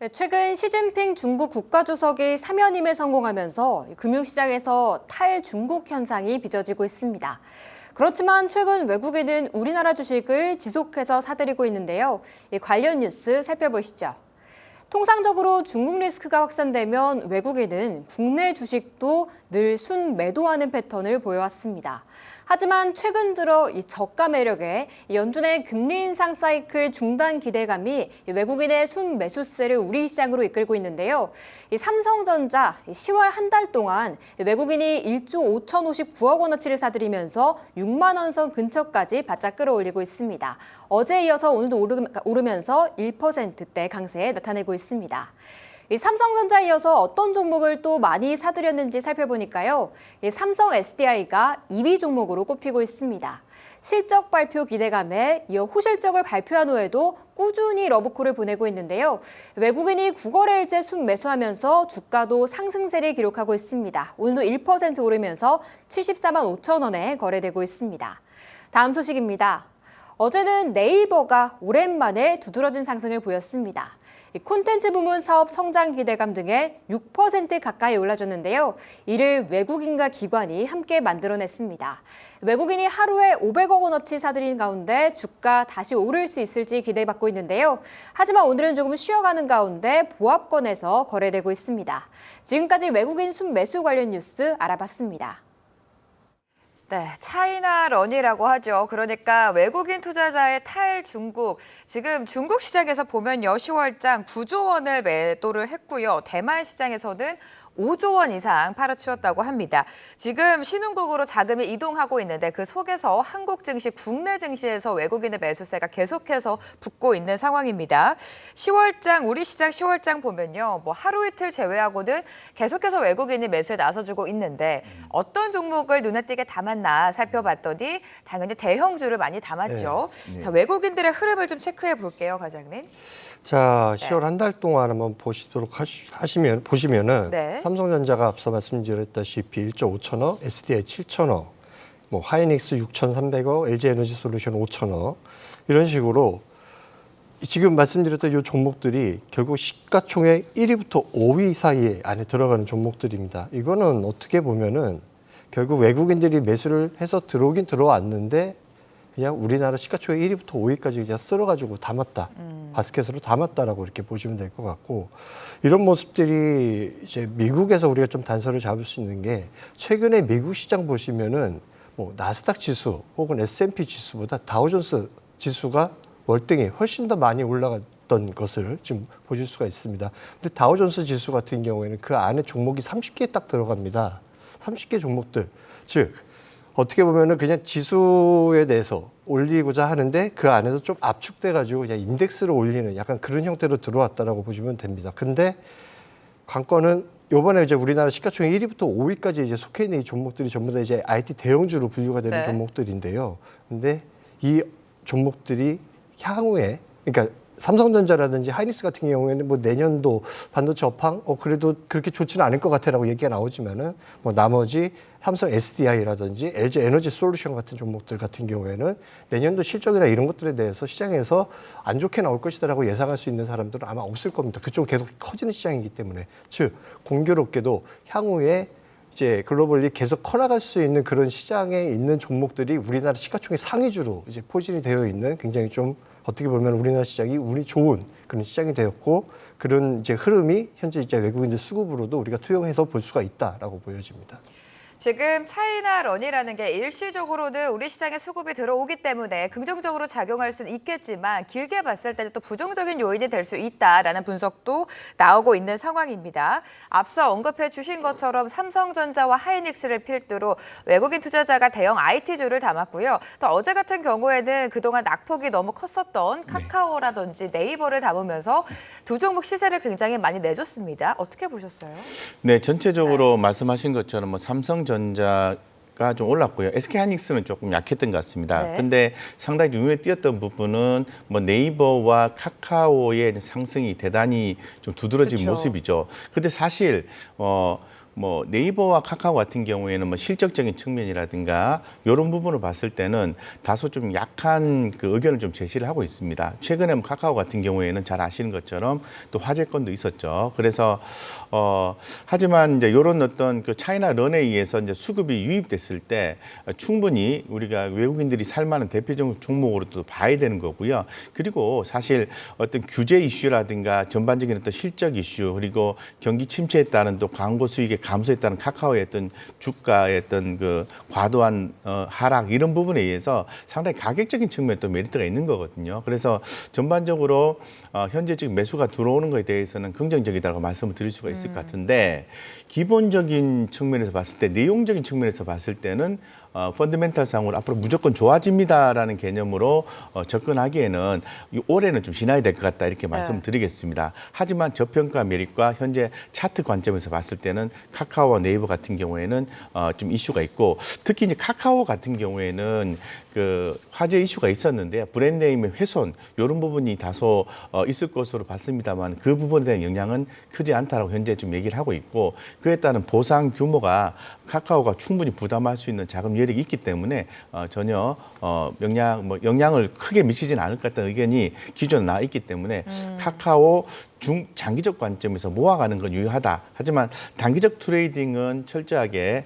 네, 최근 시진핑 중국 국가주석이 사면임에 성공하면서 금융시장에서 탈중국 현상이 빚어지고 있습니다. 그렇지만 최근 외국인은 우리나라 주식을 지속해서 사들이고 있는데요. 관련 뉴스 살펴보시죠. 통상적으로 중국 리스크가 확산되면 외국인은 국내 주식도 늘 순매도하는 패턴을 보여왔습니다. 하지만 최근 들어 이 저가 매력에 연준의 금리 인상 사이클 중단 기대감이 외국인의 순매수세를 우리 시장으로 이끌고 있는데요. 이 삼성전자 10월 한 달 동안 외국인이 1조 5,059억 원어치를 사들이면서 6만 원 선 근처까지 바짝 끌어올리고 있습니다. 어제에 이어서 오늘도 오르면서 1%대 강세에 나타내고 있습니다. 이 삼성전자에 이어서 어떤 종목을 또 많이 사들였는지 살펴보니까요. 이 삼성 SDI가 2위 종목으로 꼽히고 있습니다. 실적 발표 기대감에 이어 후실적을 발표한 후에도 꾸준히 러브콜을 보내고 있는데요. 외국인이 9거래일째 순매수하면서 주가도 상승세를 기록하고 있습니다. 오늘도 1% 오르면서 74만 5천 원에 거래되고 있습니다. 다음 소식입니다. 어제는 네이버가 오랜만에 두드러진 상승을 보였습니다. 콘텐츠 부문 사업 성장 기대감 등에 6% 가까이 올라줬는데요. 이를 외국인과 기관이 함께 만들어냈습니다. 외국인이 하루에 500억 원어치 사들인 가운데 주가 다시 오를 수 있을지 기대받고 있는데요. 하지만 오늘은 조금 쉬어가는 가운데 보합권에서 거래되고 있습니다. 지금까지 외국인 순매수 관련 뉴스 알아봤습니다. 네, 차이나 런이라고 하죠. 그러니까 외국인 투자자의 탈중국. 지금 중국 시장에서 보면요. 10월장 9조 원을 매도를 했고요. 대만 시장에서는 5조 원 이상 팔아치웠다고 합니다. 지금 신흥국으로 자금이 이동하고 있는데 그 속에서 한국 증시, 국내 증시에서 외국인의 매수세가 계속해서 붙고 있는 상황입니다. 10월장, 우리 시장 10월장 보면요. 뭐 하루 이틀 제외하고는 계속해서 외국인이 매수에 나서주고 있는데 어떤 종목을 눈에 띄게 담았나 살펴봤더니 당연히 대형주를 많이 담았죠. 네. 자, 외국인들의 흐름을 좀 체크해 볼게요, 과장님. 자, 10월 한 달 동안 한번 보시도록 보시면은 네. 삼성전자가 앞서 말씀드렸다시피 1조 5천억, SDI 7천억, 뭐 하이닉스 6,300억, LG에너지솔루션 5천억 이런 식으로 지금 말씀드렸던 이 종목들이 결국 시가총액 1위부터 5위 사이에 안에 들어가는 종목들입니다. 이거는 어떻게 보면은 결국 외국인들이 매수를 해서 들어오긴 들어왔는데 그냥 우리나라 시가총액 1위부터 5위까지 그냥 쓸어가지고 담았다. 바스켓으로 담았다라고 이렇게 보시면 될 것 같고 이런 모습들이 이제 미국에서 우리가 좀 단서를 잡을 수 있는 게 최근에 미국 시장 보시면은 뭐 나스닥 지수 혹은 S&P 지수보다 다우존스 지수가 월등히 훨씬 더 많이 올라갔던 것을 지금 보실 수가 있습니다. 근데 다우존스 지수 같은 경우에는 그 안에 종목이 30개 딱 들어갑니다. 30개 종목들. 즉 어떻게 보면은 그냥 지수에 대해서 올리고자 하는데 그 안에서 좀 압축돼가지고 그냥 인덱스를 올리는 약간 그런 형태로 들어왔다라고 보시면 됩니다. 근데 관건은 요번에 이제 우리나라 시가총액 1위부터 5위까지 이제 속해 있는 이 종목들이 전부 다 이제 IT 대형주로 분류가 되는 네. 종목들인데요. 근데 이 종목들이 향후에 그러니까 삼성전자라든지 하이닉스 같은 경우에는 뭐 내년도 반도체 업황 그래도 그렇게 좋지는 않을 것 같아라고 얘기가 나오지만은 뭐 나머지 삼성 SDI라든지 LG 에너지 솔루션 같은 종목들 같은 경우에는 내년도 실적이나 이런 것들에 대해서 시장에서 안 좋게 나올 것이다라고 예상할 수 있는 사람들은 아마 없을 겁니다. 그쪽은 계속 커지는 시장이기 때문에 즉 공교롭게도 향후에 이제 글로벌리 계속 커나갈 수 있는 그런 시장에 있는 종목들이 우리나라 시가총액 상위주로 이제 포진이 되어 있는 굉장히 좀 어떻게 보면 우리나라 시장이 운이 좋은 그런 시장이 되었고 그런 이제 흐름이 현재 이제 외국인들 수급으로도 우리가 투영해서 볼 수가 있다라고 보여집니다. 지금 차이나 런이라는 게 일시적으로는 우리 시장에 수급이 들어오기 때문에 긍정적으로 작용할 수는 있겠지만 길게 봤을 때는 또 부정적인 요인이 될 수 있다라는 분석도 나오고 있는 상황입니다. 앞서 언급해 주신 것처럼 삼성전자와 하이닉스를 필두로 외국인 투자자가 대형 IT주를 담았고요. 또 어제 같은 경우에는 그동안 낙폭이 너무 컸었던 카카오라든지 네이버를 담으면서 두 종목 시세를 굉장히 많이 내줬습니다. 어떻게 보셨어요? 네, 전체적으로 말씀하신 것처럼 뭐 삼성전자가 좀 올랐고요. SK하이닉스는 조금 약했던 것 같습니다. 네. 근데 상당히 눈에 띄었던 부분은 뭐 네이버와 카카오의 상승이 대단히 좀 두드러진 그쵸. 모습이죠. 근데 사실 뭐 네이버와 카카오 같은 경우에는 뭐 실적적인 측면이라든가 이런 부분을 봤을 때는 다소 좀 약한 그 의견을 좀 제시를 하고 있습니다. 최근에 뭐 카카오 같은 경우에는 잘 아시는 것처럼 또 화재 건도 있었죠. 그래서 하지만 이제 이런 어떤 그 차이나 런에 의해서 이제 수급이 유입됐을 때 충분히 우리가 외국인들이 살만한 대표적 종목으로도 봐야 되는 거고요. 그리고 사실 어떤 규제 이슈라든가 전반적인 어떤 실적 이슈 그리고 경기 침체에 따른 또 광고 수익의 감소에 따른 카카오의 어떤 주가의 어떤 그 과도한 하락 이런 부분에 의해서 상당히 가격적인 측면에 또 메리트가 있는 거거든요. 그래서 전반적으로 현재 지금 매수가 들어오는 것에 대해서는 긍정적이다라고 말씀을 드릴 수가 있을 것 같은데 기본적인 측면에서 봤을 때 내용적인 측면에서 봤을 때는 펀더멘탈상으로 앞으로 무조건 좋아집니다라는 개념으로 접근하기에는 올해는 좀 지나야 될 것 같다 이렇게 말씀드리겠습니다. 하지만 저평가 메리트과 현재 차트 관점에서 봤을 때는 카카오와 네이버 같은 경우에는 좀 이슈가 있고 특히 이제 카카오 같은 경우에는 그 화재 이슈가 있었는데 브랜드 네임의 훼손 이런 부분이 다소 있을 것으로 봤습니다만 그 부분에 대한 영향은 크지 않다라고 현재 좀 얘기를 하고 있고 그에 따른 보상 규모가 카카오가 충분히 부담할 수 있는 자금 여력이 있기 때문에 전혀 영향을 크게 미치지는 않을 것 같다는 의견이 기존에 나와 있기 때문에 카카오 장기적 관점에서 모아가는 건 유효하다. 하지만 단기적 트레이딩은 철저하게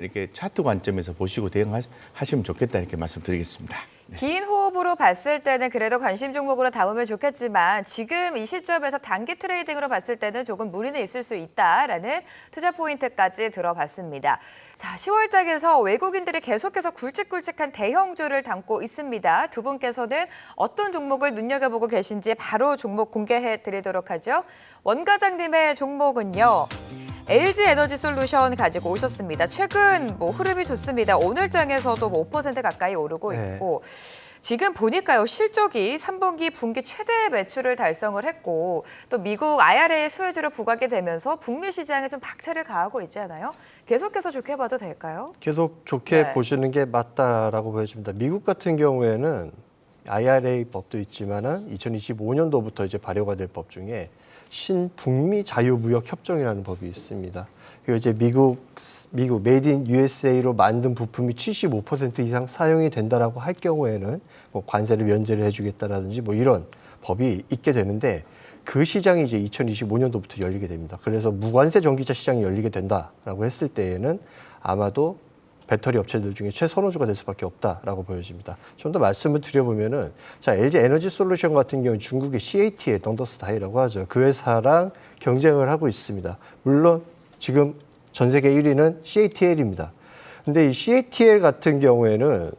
이렇게 차트 관점에서 보시고 대응하시면 좋겠다 이렇게 말씀드리겠습니다. 긴 호흡으로 봤을 때는 그래도 관심 종목으로 담으면 좋겠지만 지금 이 시점에서 단기 트레이딩으로 봤을 때는 조금 무리는 있을 수 있다라는 투자 포인트까지 들어봤습니다. 자, 10월장에서 외국인들이 계속해서 굵직굵직한 대형주를 담고 있습니다. 두 분께서는 어떤 종목을 눈여겨보고 계신지 바로 종목 공개해 드리도록 하죠. 원 과장님의 종목은요. LG 에너지 솔루션 가지고 오셨습니다. 최근 흐름이 좋습니다. 오늘장에서도 5% 가까이 오르고 있고 지금 보니까요 실적이 3분기 분기 최대 매출을 달성을 했고 또 미국 IRA 수혜주를 부과하게 되면서 북미 시장에 좀 박차를 가하고 있지 않아요? 계속해서 좋게 봐도 될까요? 계속 좋게 보시는 게 맞다라고 보여집니다. 미국 같은 경우에는 IRA 법도 있지만은 2025년도부터 이제 발효가 될 법 중에 신북미 자유무역 협정이라는 법이 있습니다. 이거 이제 미국 메이드 인 USA로 만든 부품이 75% 이상 사용이 된다라고 할 경우에는 뭐 관세를 면제를 해주겠다라든지 뭐 이런 법이 있게 되는데 그 시장이 이제 2025년도부터 열리게 됩니다. 그래서 무관세 전기차 시장이 열리게 된다라고 했을 때에는 아마도 배터리 업체들 중에 최선호주가 될 수밖에 없다라고 보여집니다. 좀 더 말씀을 드려보면은 자 LG 에너지 솔루션 같은 경우 중국의 CATL 던더스타이라고 하죠. 그 회사랑 경쟁을 하고 있습니다. 물론 지금 전 세계 1위는 CATL입니다. 근데 이 CATL 같은 경우에는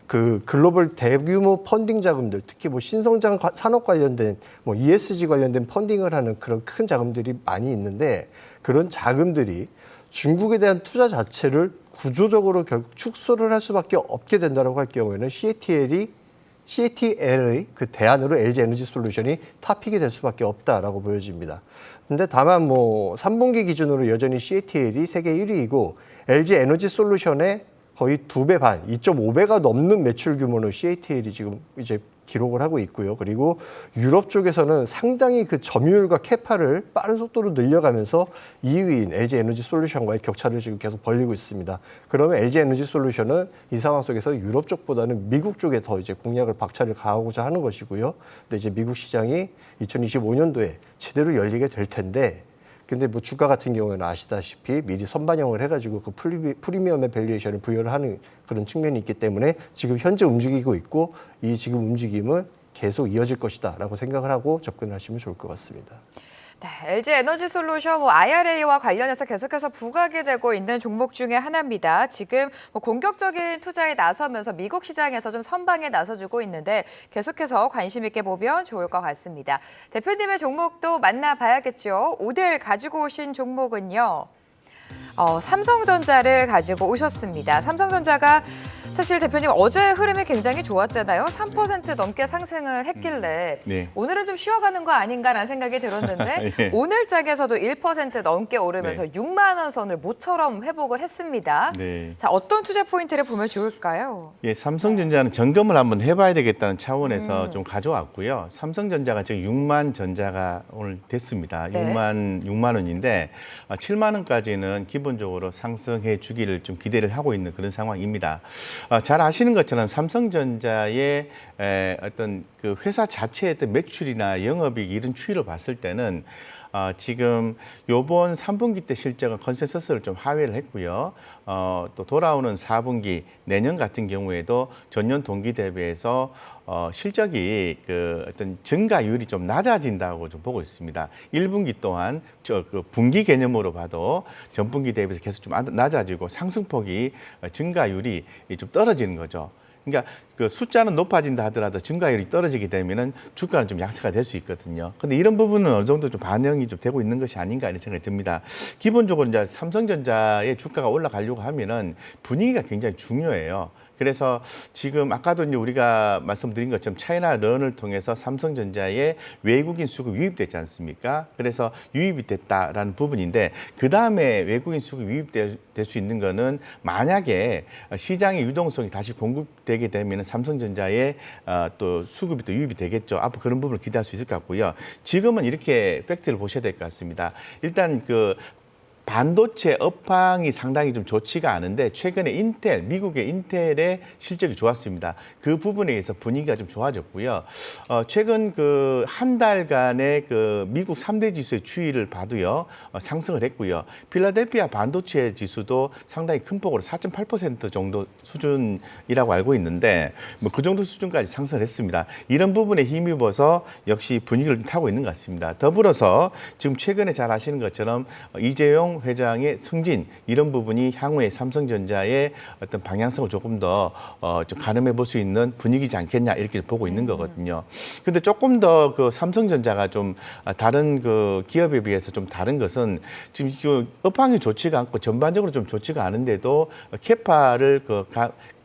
그 글로벌 대규모 펀딩 자금들, 특히 뭐 신성장 산업 관련된 뭐 ESG 관련된 펀딩을 하는 그런 큰 자금들이 많이 있는데 그런 자금들이 중국에 대한 투자 자체를 구조적으로 결국 축소를 할 수밖에 없게 된다고 할 경우에는 CATL의 그 대안으로 LG 에너지 솔루션이 탑픽이 될 수밖에 없다라고 보여집니다. 근데 다만 뭐 3분기 기준으로 여전히 CATL이 세계 1위이고 LG 에너지 솔루션의 거의 2배 반, 2.5배가 넘는 매출 규모는 CATL이 지금 이제 기록을 하고 있고요. 그리고 유럽 쪽에서는 상당히 그 점유율과 캐파를 빠른 속도로 늘려가면서 2위인 LG 에너지 솔루션과의 격차를 지금 계속 벌리고 있습니다. 그러면 LG 에너지 솔루션은 이 상황 속에서 유럽 쪽보다는 미국 쪽에 더 이제 공략을 박차를 가하고자 하는 것이고요. 근데 이제 미국 시장이 2025년도에 제대로 열리게 될 텐데 근데 뭐 주가 같은 경우에는 아시다시피 미리 선반영을 해가지고 그 프리미엄의 밸류에이션을 부여를 하는 그런 측면이 있기 때문에 지금 현재 움직이고 있고 이 지금 움직임은 계속 이어질 것이다라고 생각을 하고 접근하시면 좋을 것 같습니다. 네, LG 에너지 솔루션 IRA와 관련해서 계속해서 부각이 되고 있는 종목 중에 하나입니다. 지금 공격적인 투자에 나서면서 미국 시장에서 좀 선방에 나서주고 있는데 계속해서 관심 있게 보면 좋을 것 같습니다. 대표님의 종목도 만나봐야겠죠. 오늘 가지고 오신 종목은요. 삼성전자를 가지고 오셨습니다. 삼성전자가 사실 대표님 어제 흐름이 굉장히 좋았잖아요. 3% 넘게 상승을 했길래 네. 오늘은 좀 쉬어가는 거 아닌가라는 생각이 들었는데 예. 오늘 장에서도 1% 넘게 오르면서 6만 원 선을 모처럼 회복을 했습니다. 네. 자, 어떤 투자 포인트를 보면 좋을까요? 예, 삼성전자는 점검을 한번 해봐야 되겠다는 차원에서 좀 가져왔고요. 삼성전자가 지금 6만 전자가 오늘 됐습니다. 네. 6만 원인데 7만 원까지는 기본적으로 상승해 주기를 좀 기대를 하고 있는 그런 상황입니다. 잘 아시는 것처럼 삼성전자의 어떤 그 회사 자체의 어떤 매출이나 영업이익 이런 추이를 봤을 때는 지금 요번 3분기 때 실적은 컨센서스를 좀 하회를 했고요. 또 돌아오는 4분기 내년 같은 경우에도 전년 동기 대비해서 실적이 그 어떤 증가율이 좀 낮아진다고 좀 보고 있습니다. 1분기 또한 그 분기 개념으로 봐도 전분기 대비해서 계속 좀 낮아지고 상승폭이 증가율이 좀 떨어지는 거죠. 그러니까 그 숫자는 높아진다 하더라도 증가율이 떨어지게 되면은 주가는 좀 약세가 될 수 있거든요. 근데 이런 부분은 어느 정도 좀 반영이 좀 되고 있는 것이 아닌가 이런 생각이 듭니다. 기본적으로 이제 삼성전자의 주가가 올라가려고 하면은 분위기가 굉장히 중요해요. 그래서 지금 아까도 이제 우리가 말씀드린 것처럼 차이나 런을 통해서 삼성전자에 외국인 수급이 유입됐지 않습니까? 그래서 유입이 됐다라는 부분인데 그 다음에 외국인 수급이 유입될 수 있는 거는 만약에 시장의 유동성이 다시 공급되게 되면 삼성전자에 또 수급이 또 유입이 되겠죠. 앞으로 그런 부분을 기대할 수 있을 것 같고요. 지금은 이렇게 팩트를 보셔야 될 것 같습니다. 일단 그 반도체 업황이 상당히 좀 좋지가 않은데 최근에 미국의 인텔의 실적이 좋았습니다. 그 부분에 의해서 분위기가 좀 좋아졌고요. 최근 그 한 달간의 그 미국 3대 지수의 추이를 봐도요, 상승을 했고요. 필라델피아 반도체 지수도 상당히 큰 폭으로 4.8% 정도 수준이라고 알고 있는데 뭐 그 정도 수준까지 상승을 했습니다. 이런 부분에 힘입어서 역시 분위기를 타고 있는 것 같습니다. 더불어서 지금 최근에 잘 아시는 것처럼 이재용 회장의 승진 이런 부분이 향후에 삼성전자의 어떤 방향성을 조금 더 좀 가늠해 볼 수 있는 분위기지 않겠냐 이렇게 보고 있는 거거든요. 근데 조금 더 그 삼성전자가 좀 다른 그 기업에 비해서 좀 다른 것은 지금 그 업황이 좋지가 않고 전반적으로 좀 좋지가 않은데도 캐파를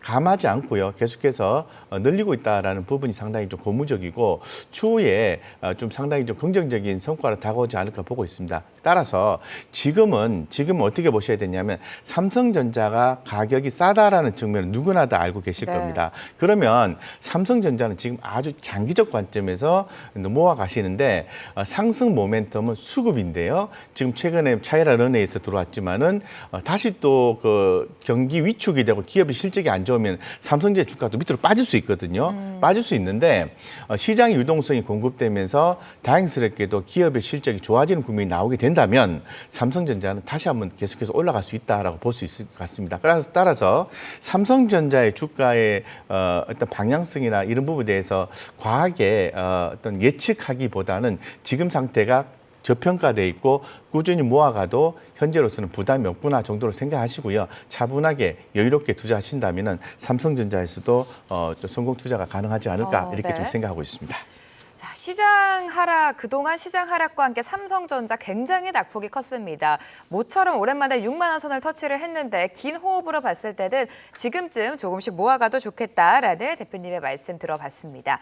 감하지 않고요. 계속해서 늘리고 있다라는 부분이 상당히 좀 고무적이고 추후에 좀 상당히 좀 긍정적인 성과를 다가오지 않을까 보고 있습니다. 따라서 지금은 어떻게 보셔야 되냐면 삼성전자가 가격이 싸다라는 측면을 누구나 다 알고 계실 겁니다. 그러면 삼성전자는 지금 아주 장기적 관점에서 모아가시는데 상승 모멘텀은 수급인데요. 지금 최근에 차이나 런에서 들어왔지만은 다시 또 그 경기 위축이 되고 기업의 실적이 안 좋으면 삼성전자 주가도 밑으로 빠질 수 있거든요. 빠질 수 있는데 시장의 유동성이 공급되면서 다행스럽게도 기업의 실적이 좋아지는 국면이 나오게 된다면 삼성전자는 다시 한번 계속해서 올라갈 수 있다라고 볼 수 있을 것 같습니다. 따라서 삼성전자의 주가의 어떤 방향성이나 이런 부분에 대해서 과하게 어떤 예측하기보다는 지금 상태가 저평가돼 있고 꾸준히 모아가도 현재로서는 부담이 없구나 정도로 생각하시고요. 차분하게 여유롭게 투자하신다면 삼성전자에서도 좀 성공 투자가 가능하지 않을까 이렇게 좀 생각하고 있습니다. 자, 그동안 시장 하락과 함께 삼성전자 굉장히 낙폭이 컸습니다. 모처럼 오랜만에 6만 원 선을 터치를 했는데 긴 호흡으로 봤을 때는 지금쯤 조금씩 모아가도 좋겠다라는 대표님의 말씀 들어봤습니다.